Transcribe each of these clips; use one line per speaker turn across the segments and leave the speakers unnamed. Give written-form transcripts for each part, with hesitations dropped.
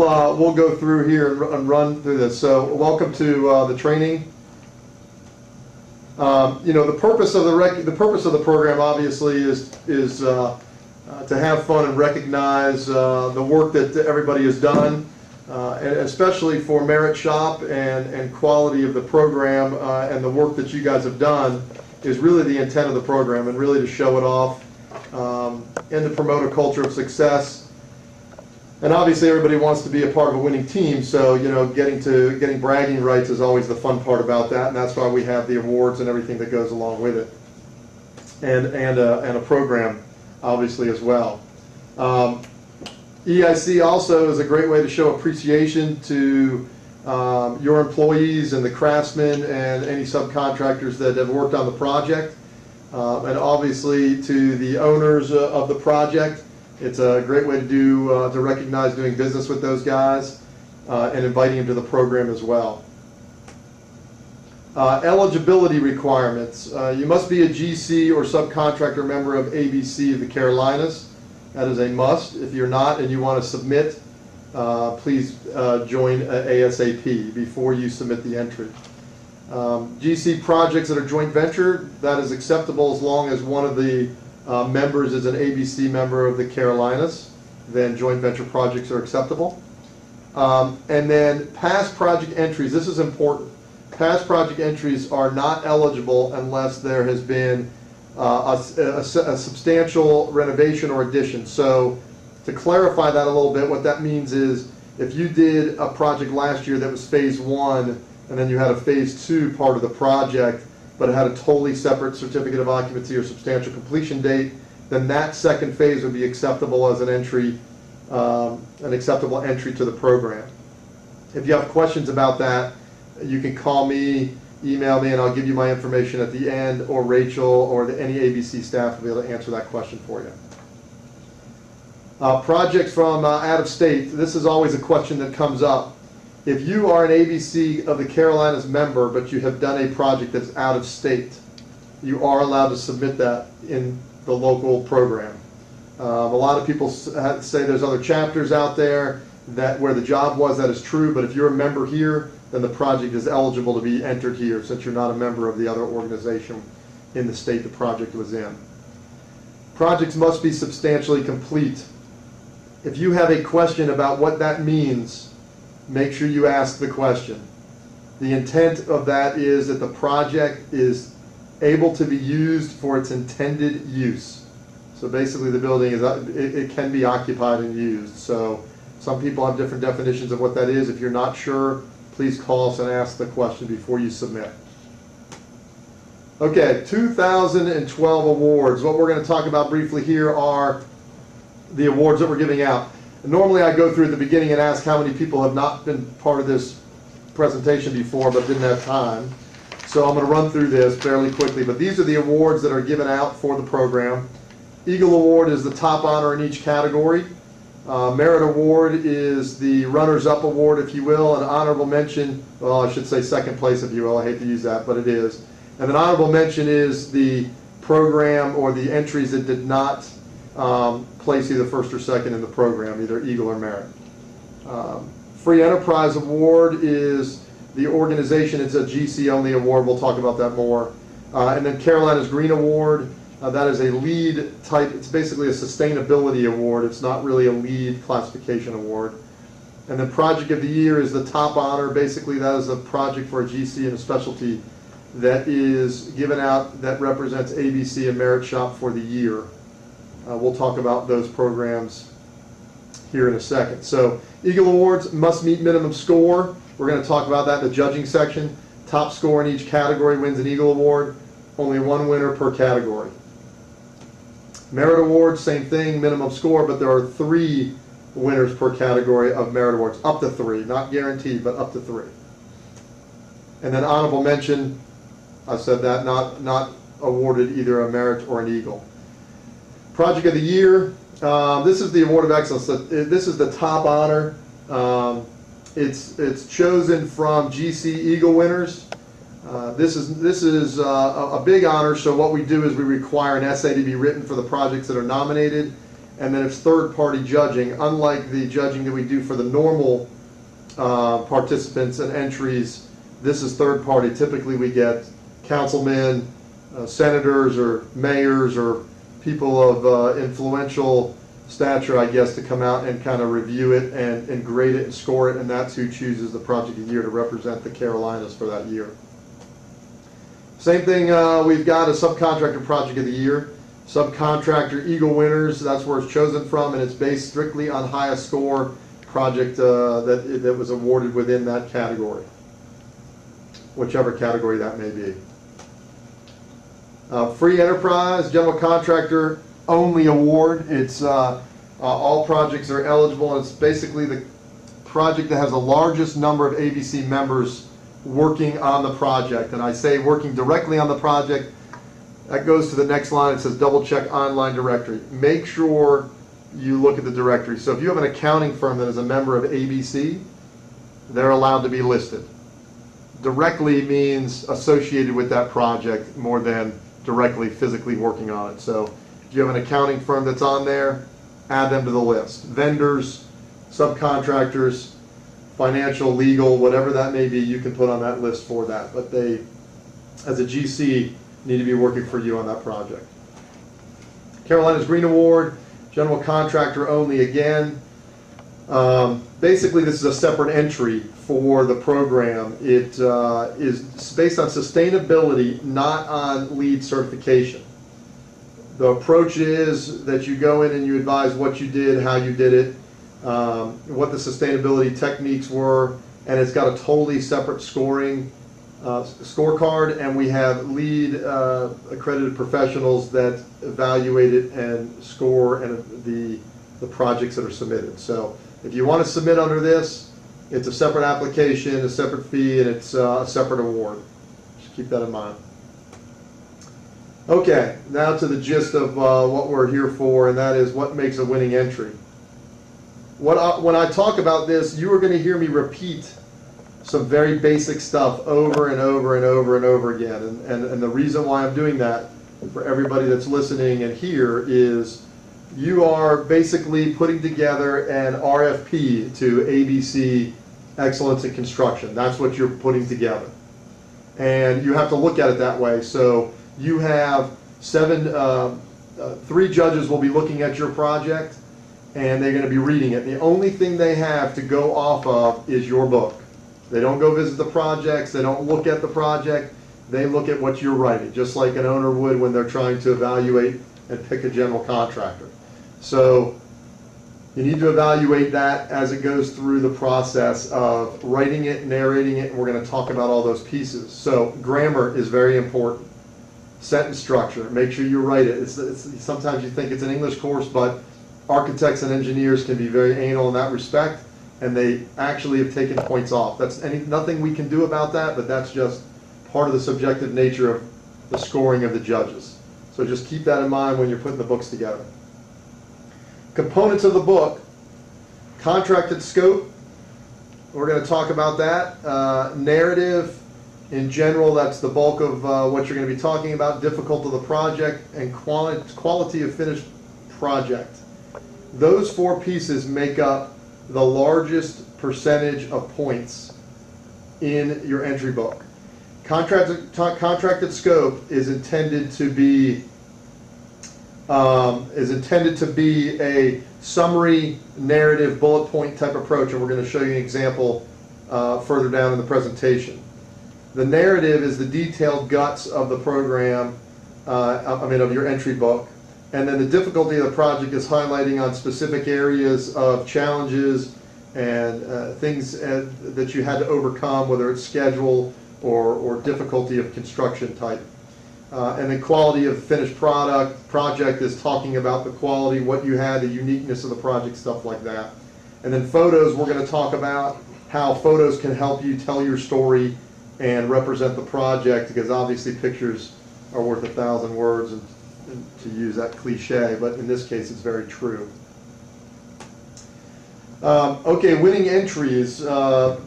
we'll go through here and run through this. So welcome to the training. The purpose of the program obviously is to have fun and recognize the work that everybody has done, and especially for merit shop and quality of the program, and the work that you guys have done is really the intent of the program, and really to show it off and to promote a culture of success. And obviously everybody wants to be a part of a winning team, so getting bragging rights is always the fun part about that, and that's why we have the awards and everything that goes along with it, and a program obviously as well. EIC also is a great way to show appreciation to your employees and the craftsmen and any subcontractors that have worked on the project, and obviously to the owners of the project. It's a great way to recognize doing business with those guys and inviting them to the program as well. Eligibility requirements. You must be a GC or subcontractor member of ABC of the Carolinas. That is a must. If you're not and you want to submit, please join ASAP before you submit the entry. GC projects that are joint venture, that is acceptable as long as one of the members is an ABC member of the Carolinas. Then joint venture projects are acceptable. And then past project entries, this is important. Past project entries are not eligible unless there has been a substantial renovation or addition. So to clarify that a little bit, what that means is if you did a project last year that was phase 1 and then you had a phase 2 part of the project, but it had a totally separate certificate of occupancy or substantial completion date, then that second phase would be acceptable as an entry, an acceptable entry to the program. If you have questions about that, you can call me, email me, and I'll give you my information at the end, or Rachel or any ABC staff will be able to answer that question for you. Projects from out of state. This is always a question that comes up. If you are an ABC of the Carolinas member, but you have done a project that's out of state, you are allowed to submit that in the local program. A lot of people say there's other chapters out there where the job was. That is true, but if you're a member here, then the project is eligible to be entered here since you're not a member of the other organization in the state the project was in. Projects must be substantially complete. If you have a question about what that means, make sure you ask the question. The intent of that is that the project is able to be used for its intended use. So basically the building it can be occupied and used. So some people have different definitions of what that is. If you're not sure, please call us and ask the question before you submit. Okay, 2012 awards. What we're going to talk about briefly here are the awards that we're giving out. Normally I go through at the beginning and ask how many people have not been part of this presentation before but didn't have time. So I'm going to run through this fairly quickly, but these are the awards that are given out for the program. Eagle Award is the top honor in each category. Merit Award is the runners-up award, if you will. An honorable mention, well, I should say second place, if you will. I hate to use that, but it is. And an honorable mention is the program or the entries that did not place either first or second in the program, either Eagle or Merit. Free Enterprise Award is the organization. It's a GC-only award. We'll talk about that more. And then Carolina's Green Award. That is a lead type. It's basically a sustainability award. It's not really a lead classification award. And then Project of the Year is the top honor. Basically, that is a project for a GC and a specialty that is given out that represents ABC and Merit Shop for the year. We'll talk about those programs here in a second. So Eagle Awards must meet minimum score. We're going to talk about that in the judging section. Top score in each category wins an Eagle Award. Only one winner per category. Merit Awards, same thing, minimum score, but there are 3 winners per category of Merit Awards. Up to 3, not guaranteed, but up to 3. And then honorable mention, I said that, not awarded either a Merit or an Eagle. Project of the Year, this is the Award of Excellence. This is the top honor. It's chosen from GC Eagle winners. This is a big honor, so what we do is we require an essay to be written for the projects that are nominated, and then it's third-party judging. Unlike the judging that we do for the normal participants and entries, this is third-party. Typically we get councilmen, senators, or mayors, or people of influential stature, I guess, to come out and kind of review it and grade it and score it, and that's who chooses the project of the year to represent the Carolinas for that year. Same thing, we've got a subcontractor project of the year. Subcontractor Eagle winners, that's where it's chosen from, and it's based strictly on highest score project that was awarded within that category, whichever category that may be. Free enterprise, general contractor only award. It's all projects are eligible, and it's basically the project that has the largest number of ABC members working on the project. And I say working directly on the project, that goes to the next line. It says double check online directory. Make sure you look at the directory. So if you have an accounting firm that is a member of ABC, they're allowed to be listed. Directly means associated with that project more than directly physically working on it. So if you have an accounting firm that's on there, add them to the list. Vendors, subcontractors, financial, legal, whatever that may be, you can put on that list for that. But they, as a GC, need to be working for you on that project. Carolinas Green Award, general contractor only again. Basically, this is a separate entry for the program. It is based on sustainability, not on LEED certification. The approach is that you go in and you advise what you did, how you did it, what the sustainability techniques were, and it's got a totally separate scoring scorecard, and we have LEED accredited professionals that evaluate it and score and the projects that are submitted. So if you want to submit under this, it's a separate application, a separate fee, and it's a separate award. Just keep that in mind. Okay, now to the gist of what we're here for, and that is what makes a winning entry. When I talk about this, you are going to hear me repeat some very basic stuff over and over and over and over again. And the reason why I'm doing that for everybody that's listening and here is you are basically putting together an RFP to ABC Excellence in Construction. That's what you're putting together. And you have to look at it that way. So you have three judges will be looking at your project, and they're going to be reading it. The only thing they have to go off of is your book. They don't go visit the projects. They don't look at the project. They look at what you're writing, just like an owner would when they're trying to evaluate and pick a general contractor. So you need to evaluate that as it goes through the process of writing it, narrating it, and we're going to talk about all those pieces. So grammar is very important. Sentence structure, make sure you write it. Sometimes you think it's an English course, but architects and engineers can be very anal in that respect, and they actually have taken points off. That's nothing we can do about that, but that's just part of the subjective nature of the scoring of the judges. So just keep that in mind when you're putting the books together. Components of the book, contracted scope, we're going to talk about that. Narrative, in general, that's the bulk of what you're going to be talking about. Difficulty of the project and quality of finished project. Those four pieces make up the largest percentage of points in your entry book. Contracted scope is intended to be a summary, narrative, bullet point type approach, and we're going to show you an example further down in the presentation. The narrative is the detailed guts of the program, of your entry book. And then the difficulty of the project is highlighting on specific areas of challenges and things that you had to overcome, whether it's schedule or difficulty of construction type. And then quality of finished project is talking about the quality, what you had, the uniqueness of the project, stuff like that. And then photos, we're going to talk about how photos can help you tell your story and represent the project, because obviously pictures are worth 1,000 words, and to use that cliche, but in this case it's very true. Okay, winning entries.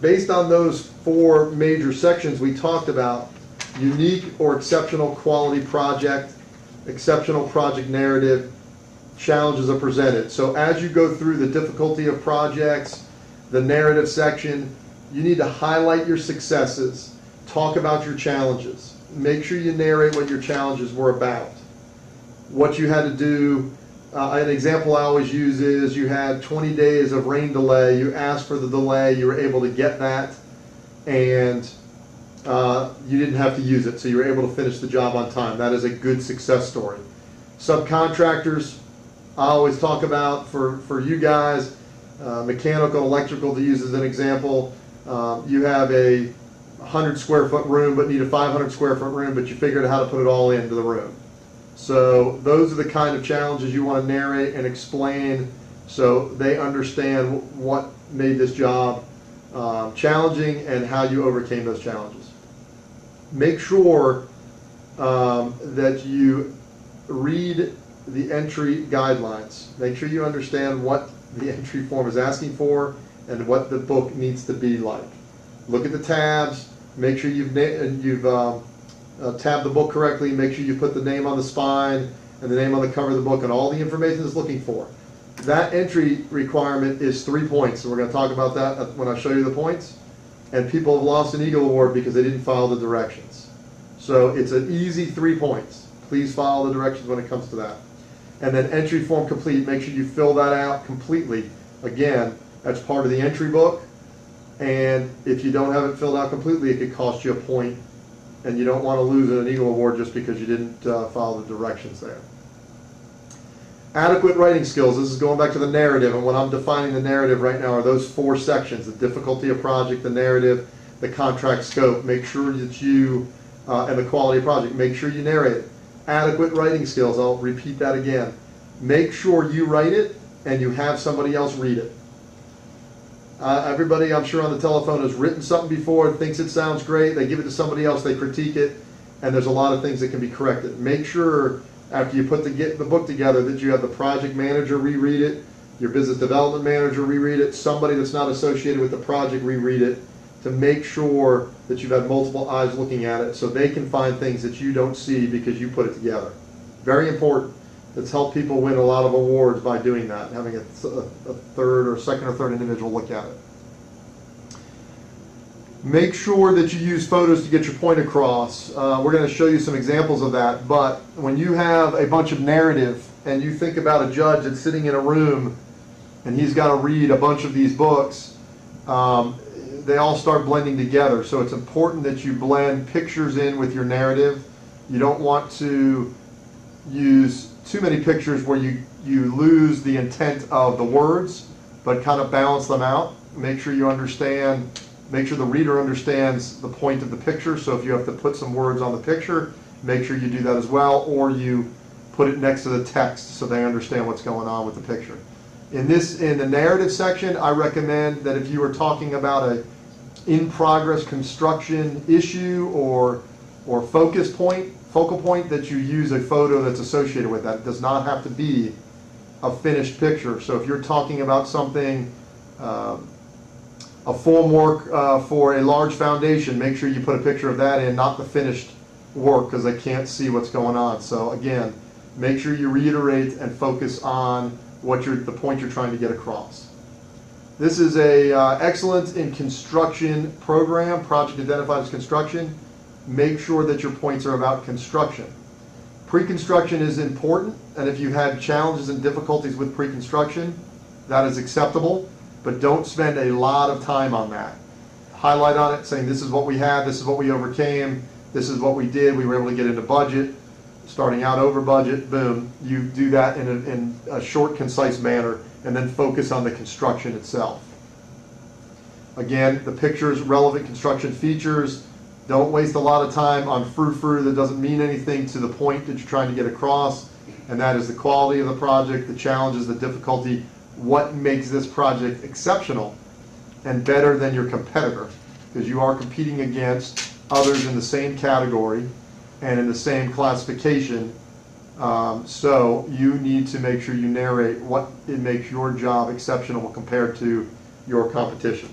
Based on those four major sections we talked about: unique or exceptional quality project, exceptional project narrative, challenges are presented. So as you go through the difficulty of projects, the narrative section, you need to highlight your successes, talk about your challenges, make sure you narrate what your challenges were about, what you had to do. An example I always use is you had 20 days of rain delay, you asked for the delay, you were able to get that, and you didn't have to use it, so you were able to finish the job on time. That is a good success story. Subcontractors, I always talk about for you guys, mechanical, electrical to use as an example. You have a 100 square foot room but need a 500 square foot room, but you figured out how to put it all into the room. So those are the kind of challenges you want to narrate and explain so they understand what made this job challenging and how you overcame those challenges. Make sure that you read the entry guidelines. Make sure you understand what the entry form is asking for and what the book needs to be like. Look at the tabs. Make sure you've tabbed the book correctly. Make sure you put the name on the spine and the name on the cover of the book and all the information it's looking for. That entry requirement is 3 points, so we're going to talk about that when I show you the points. And people have lost an Eagle Award because they didn't follow the directions. So it's an easy 3 points. Please follow the directions when it comes to that. And then entry form complete, make sure you fill that out completely. Again, that's part of the entry book. And if you don't have it filled out completely, it could cost you a point. And you don't want to lose an Eagle Award just because you didn't follow the directions there. Adequate writing skills. This is going back to the narrative, and what I'm defining the narrative right now are those 4 sections: the difficulty of project, the narrative, the contract scope. Make sure that you, and the quality of project, make sure you narrate it. Adequate writing skills. I'll repeat that again. Make sure you write it and you have somebody else read it. Everybody, I'm sure, on the telephone has written something before, thinks it sounds great, they give it to somebody else, they critique it, and there's a lot of things that can be corrected. Make sure after you put the book together that you have the project manager reread it, your business development manager reread it, somebody that's not associated with the project reread it, to make sure that you've had multiple eyes looking at it so they can find things that you don't see because you put it together. Very important. It's helped people win a lot of awards by doing that, having a second or third individual look at it. Make sure that you use photos to get your point across. We're going to show you some examples of that, but when you have a bunch of narrative and you think about a judge that's sitting in a room and he's got to read a bunch of these books, they all start blending together. So it's important that you blend pictures in with your narrative. You don't want to use too many pictures where you lose the intent of the words, but kind of balance them out. Make sure you understand, make sure the reader understands the point of the picture. So if you have to put some words on the picture, make sure you do that as well, or you put it next to the text so they understand what's going on with the picture. In the narrative section, I recommend that if you are talking about a in-progress construction issue or focal point, that you use a photo that's associated with that. It does not have to be a finished picture. So if you're talking about something, a formwork for a large foundation, make sure you put a picture of that in, not the finished work, because they can't see what's going on. So again, make sure you reiterate and focus on the point you're trying to get across. This is a excellence in construction program, project identified as construction. Make sure that your points are about construction. Pre-construction is important, and if you had challenges and difficulties with pre-construction, that is acceptable, but don't spend a lot of time on that. Highlight on it saying this is what we had, this is what we overcame, this is what we did, we were able to get into budget, starting out over budget, boom. You do that in a short, concise manner, and then focus on the construction itself. Again, the pictures, relevant construction features. Don't waste a lot of time on frou-frou that doesn't mean anything to the point that you're trying to get across, and that is the quality of the project, the challenges, the difficulty, what makes this project exceptional and better than your competitor, because you are competing against others in the same category and in the same classification. So you need to make sure you narrate what it makes your job exceptional compared to your competition.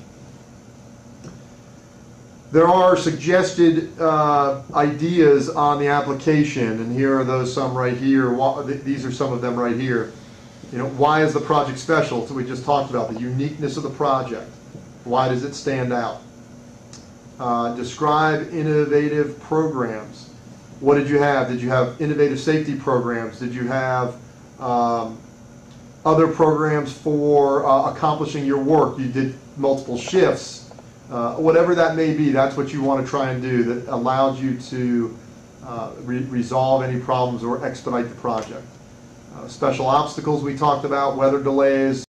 There are suggested ideas on the application, and here are those some right here. These are some of them right here. You know, why is the project special? So we just talked about the uniqueness of the project. Why does it stand out? Describe innovative programs. What did you have? Did you have innovative safety programs? Did you have other programs for accomplishing your work? You did multiple shifts. Whatever that may be, that's what you want to try and do that allows you to resolve any problems or expedite the project. Special obstacles we talked about, weather delays,